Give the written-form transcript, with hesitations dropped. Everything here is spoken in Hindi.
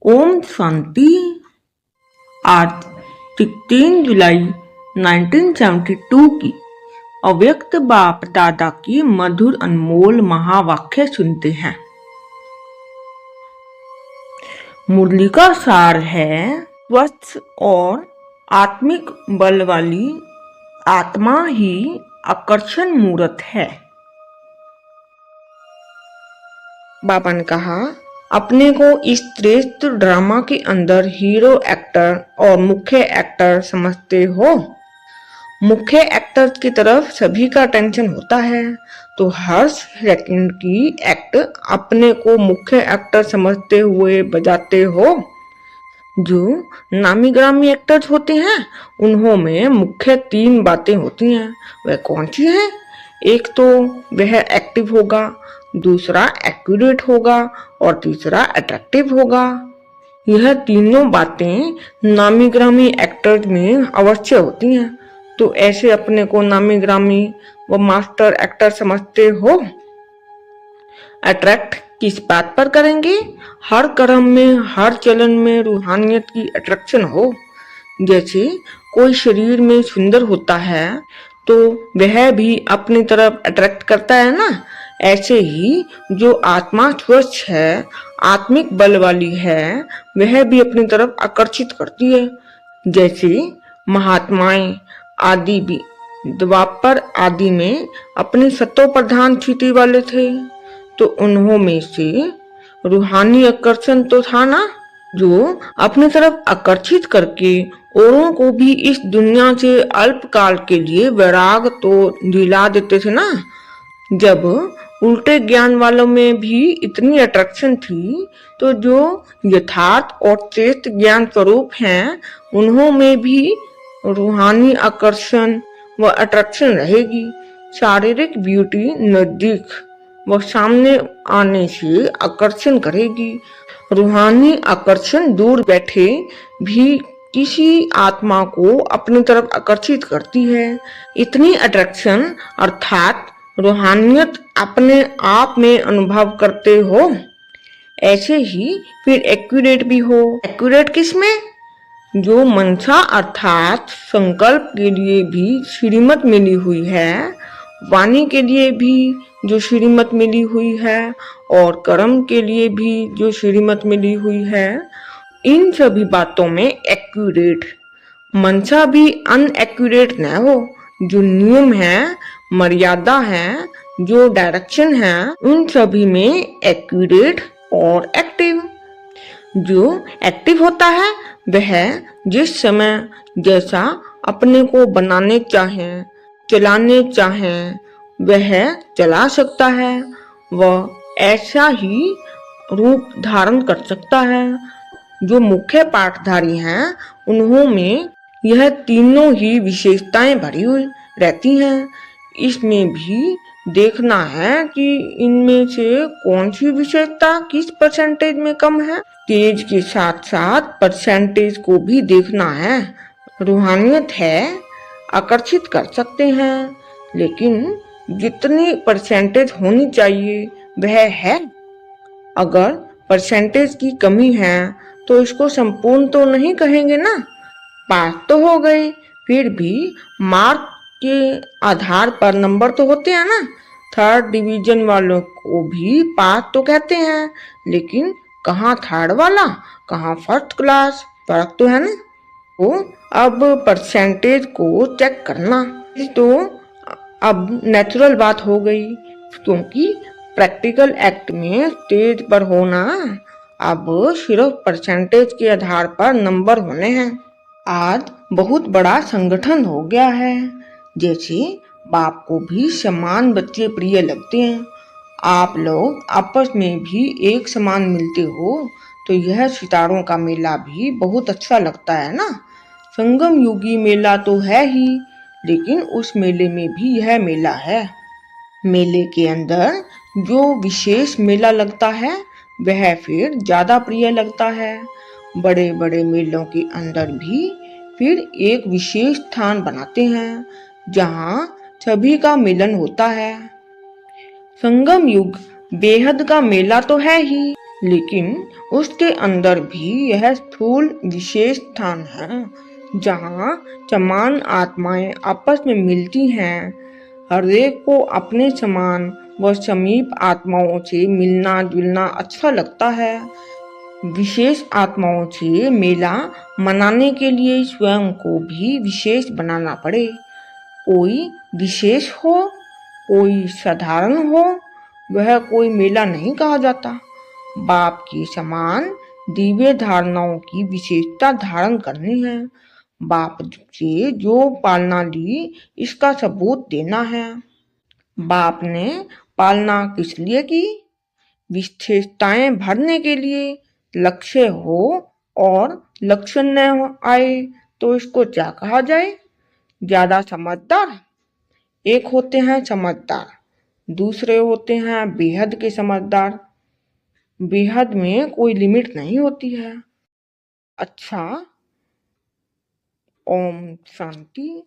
ओम शांति। आज 16 जुलाई 1972 की अव्यक्त बाप दादा की मधुर अनमोल महावाक्य सुनते हैं। मुरली का सार है, स्वस्थ और आत्मिक बल वाली आत्मा ही आकर्षण मूर्त है। बाबा ने कहा, अपने को इस श्रेष्ठ ड्रामा के अंदर हीरो एक्टर और मुख्य एक्टर समझते हो। मुख्य एक्टर की तरफ सभी का टेंशन होता है, तो हर सेकंड की एक्ट अपने को मुख्य एक्टर समझते हुए बजाते हो। जो नामी ग्रामी एक्टर्स होते हैं, उन्हों में मुख्य 3 बातें होती हैं। वह कौन सी है? एक तो वह एक्टिव होगा, दूसरा एक्यूरेट होगा और तीसरा अट्रैक्टिव होगा। यह तीनों बातें नामी ग्रामी एक्टर्स में अवश्य होती हैं। तो ऐसे अपने को नामी ग्रामी व मास्टर एक्टर समझते हो। अट्रैक्ट किस बात पर करेंगे? हर कर्म में, हर चलन में रूहानियत की अट्रैक्शन हो। जैसे कोई शरीर में सुंदर होता है तो वह भी अपनी तरफ अट्रैक्ट करता है ना। ऐसे ही जो आत्मा स्वच्छ है, आत्मिक बल वाली है, वह भी अपनी तरफ आकर्षित करती है। जैसे महात्माएं आदि भी द्वापर आदि में अपनी सत्व प्रधान स्थिति वाले थे, तो उन्हों में से रूहानी आकर्षण तो था ना, जो अपनी तरफ आकर्षित करके औरों को भी इस दुनिया से अल्प काल के लिए वैराग तो दिला देते थे ना। जब उल्टे ज्ञान वालों में भी इतनी अट्रैक्शन थी, तो जो यथार्थ और श्रेष्ठ ज्ञान स्वरूप हैं, उन्हों में भी रूहानी आकर्षण व अट्रैक्शन रहेगी। शारीरिक ब्यूटी नजदीक व सामने आने से आकर्षण करेगी। रूहानी आकर्षण दूर बैठे भी किसी आत्मा को अपनी तरफ आकर्षित करती है। इतनी अट्रैक्शन अर्थात रूहानियत अपने आप में अनुभव करते हो। ऐसे ही फिर एक्यूरेट भी हो। एक्यूरेट किसमें? जो मनसा अर्थात संकल्प के लिए भी श्रीमत मिली हुई है, वाणी के लिए भी जो श्रीमत मिली हुई है और कर्म के लिए भी जो श्रीमत मिली हुई है, इन सभी बातों में एक्यूरेट। मनसा भी अनएक्यूरेट न हो। जो नियम है, मर्यादा है, जो डायरेक्शन है, उन सभी में एक्यूरेट और एक्टिव। जो एक्टिव होता है वह जिस समय जैसा अपने को बनाने चाहें, चलाने चाहें, वह चला सकता है। वह ऐसा ही रूप धारण कर सकता है। जो मुख्य पाठधारी हैं, उन्हों में यह तीनों ही विशेषताएं भरी हुई रहती हैं। इसमें भी देखना है कि इनमें से कौन सी विशेषता किस परसेंटेज में कम है। तेज के साथ साथ परसेंटेज को भी देखना है। रूहानियत है, आकर्षित कर सकते हैं, लेकिन जितनी परसेंटेज होनी चाहिए वह है। अगर परसेंटेज की कमी है तो इसको संपूर्ण तो नहीं कहेंगे ना। पास तो हो गए, फिर भी मार्क के आधार पर नंबर तो होते हैं ना। 3rd डिवीजन वालों को भी पास तो कहते हैं, लेकिन कहाँ 3rd वाला, कहाँ 1st क्लास, फर्क तो है ना। तो अब परसेंटेज को चेक करना तो अब नेचुरल बात हो गई, क्योंकि प्रैक्टिकल एक्ट में स्टेज पर होना अब सिर्फ परसेंटेज के आधार पर नंबर होने हैं। आज बहुत बड़ा संगठन हो गया है। जैसे बाप को भी समान बच्चे प्रिय लगते हैं, आप लोग आपस में भी एक समान मिलते हो, तो यह सितारों का मेला भी बहुत अच्छा लगता है ना। संगम युगी मेला तो है ही, लेकिन उस मेले में भी यह मेला है। मेले के अंदर जो विशेष मेला लगता है वह फिर ज्यादा प्रिय लगता है। बड़े बड़े मेलों के अंदर भी फिर एक विशेष स्थान बनाते हैं जहाँ सभी का मिलन होता है। संगम युग बेहद का मेला तो है ही, लेकिन उसके अंदर भी यह स्थूल विशेष स्थान है जहाँ समान आत्माएं आपस में मिलती हैं। हरेक को अपने समान व समीप आत्माओं से मिलना जुलना अच्छा लगता है। विशेष आत्माओं से मेला मनाने के लिए स्वयं को भी विशेष बनाना पड़े। कोई विशेष हो कोई साधारण हो, वह कोई मेला नहीं कहा जाता। बाप के समान दिव्य धारणाओं की विशेषता धारण करनी है। बाप से जो पालना ली इसका सबूत देना है। बाप ने पालना किस लिए की? विशेषताएं भरने के लिए। लक्ष्य हो और लक्षण न आए तो इसको क्या कहा जाए? ज्यादा समझदार। एक होते हैं समझदार, दूसरे होते हैं बेहद के समझदार। बेहद में कोई लिमिट नहीं होती है। अच्छा, ओम शांति।